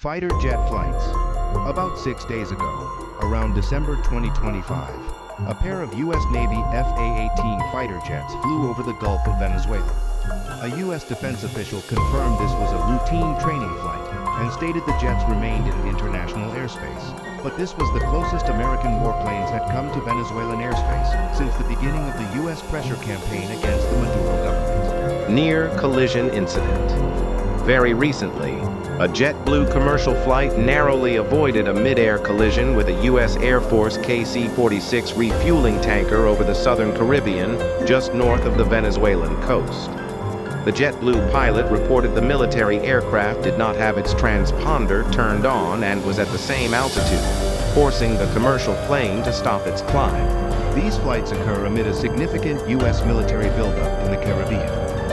Fighter jet flights. About 6 days ago, around December 2025, a pair of U.S. Navy FA-18 fighter jets flew over the Gulf of Venezuela. A U.S. defense official confirmed this was a routine training flight and stated the jets remained in international airspace. But this was the closest American warplanes had come to Venezuelan airspace since the beginning of the U.S. pressure campaign against the Maduro government. Near collision incident. Very recently, a JetBlue commercial flight narrowly avoided a mid-air collision with a U.S. Air Force KC-46 refueling tanker over the southern Caribbean, just north of the Venezuelan coast. The JetBlue pilot reported the military aircraft did not have its transponder turned on and was at the same altitude, forcing the commercial plane to stop its climb. These flights occur amid a significant U.S. military buildup in the Caribbean,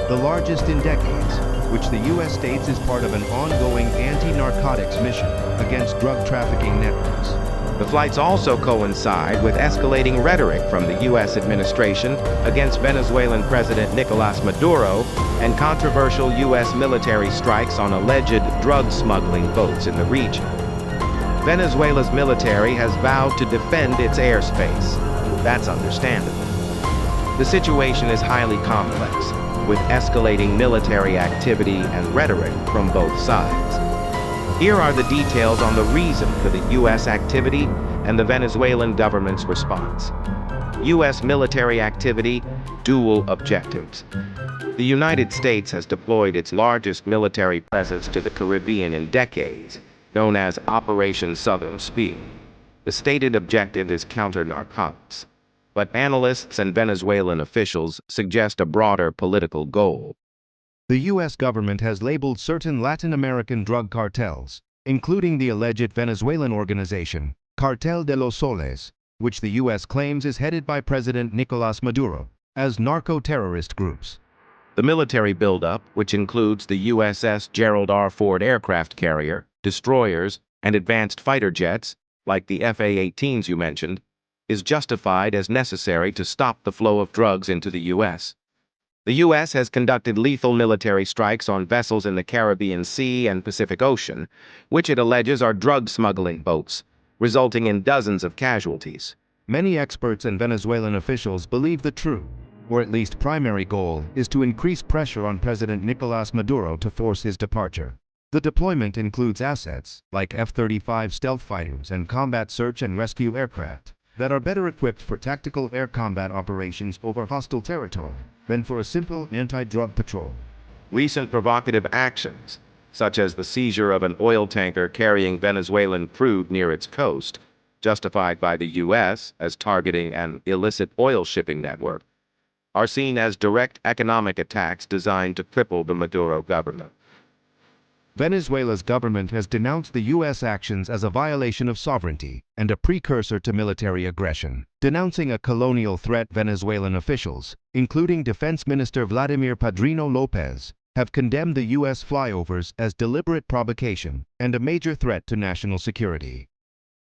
the largest in decades, which the U.S. states is part of an ongoing anti-narcotics mission against drug trafficking networks. The flights also coincide with escalating rhetoric from the U.S. administration against Venezuelan President Nicolas Maduro and controversial U.S. military strikes on alleged drug smuggling boats in the region. Venezuela's military has vowed to defend its airspace. That's understandable. The situation is highly complex, with escalating military activity and rhetoric from both sides. Here are the details on the reason for the U.S. activity and the Venezuelan government's response. U.S. military activity, dual objectives. The United States has deployed its largest military presence to the Caribbean in decades, known as Operation Southern Spear. The stated objective is counter-narcotics, but analysts and Venezuelan officials suggest a broader political goal. The U.S. government has labeled certain Latin American drug cartels, including the alleged Venezuelan organization, Cartel de los Soles, which the U.S. claims is headed by President Nicolas Maduro, as narco-terrorist groups. The military buildup, which includes the USS Gerald R. Ford aircraft carrier, destroyers, and advanced fighter jets, like the FA-18s you mentioned, is justified as necessary to stop the flow of drugs into the U.S. The U.S. has conducted lethal military strikes on vessels in the Caribbean Sea and Pacific Ocean, which it alleges are drug smuggling boats, resulting in dozens of casualties. Many experts and Venezuelan officials believe the true, or at least primary goal, is to increase pressure on President Nicolas Maduro to force his departure. The deployment includes assets like F-35 stealth fighters and combat search and rescue aircraft that are better equipped for tactical air combat operations over hostile territory than for a simple anti-drug patrol. Recent provocative actions, such as the seizure of an oil tanker carrying Venezuelan crude near its coast, justified by the U.S. as targeting an illicit oil shipping network, are seen as direct economic attacks designed to cripple the Maduro government. Venezuela's government has denounced the U.S. actions as a violation of sovereignty and a precursor to military aggression, denouncing a colonial threat. Venezuelan officials, including Defense Minister Vladimir Padrino Lopez, have condemned the U.S. flyovers as deliberate provocation and a major threat to national security.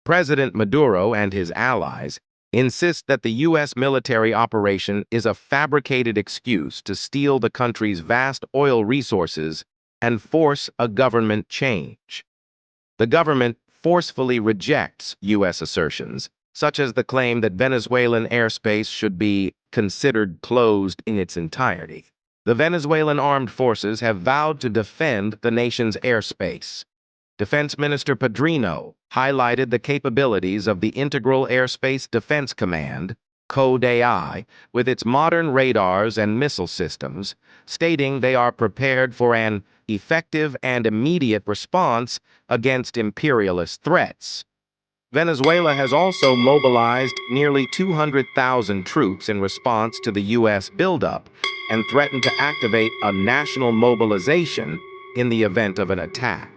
President Maduro and his allies insist that the U.S. military operation is a fabricated excuse to steal the country's vast oil resources and force a government change. The government forcefully rejects U.S. assertions, such as the claim that Venezuelan airspace should be considered closed in its entirety. The Venezuelan armed forces have vowed to defend the nation's airspace. Defense Minister Padrino highlighted the capabilities of the Integral Airspace Defense Command, Code AI, with its modern radars and missile systems, stating they are prepared for an effective and immediate response against imperialist threats. Venezuela has also mobilized nearly 200,000 troops in response to the U.S. buildup and threatened to activate a national mobilization in the event of an attack.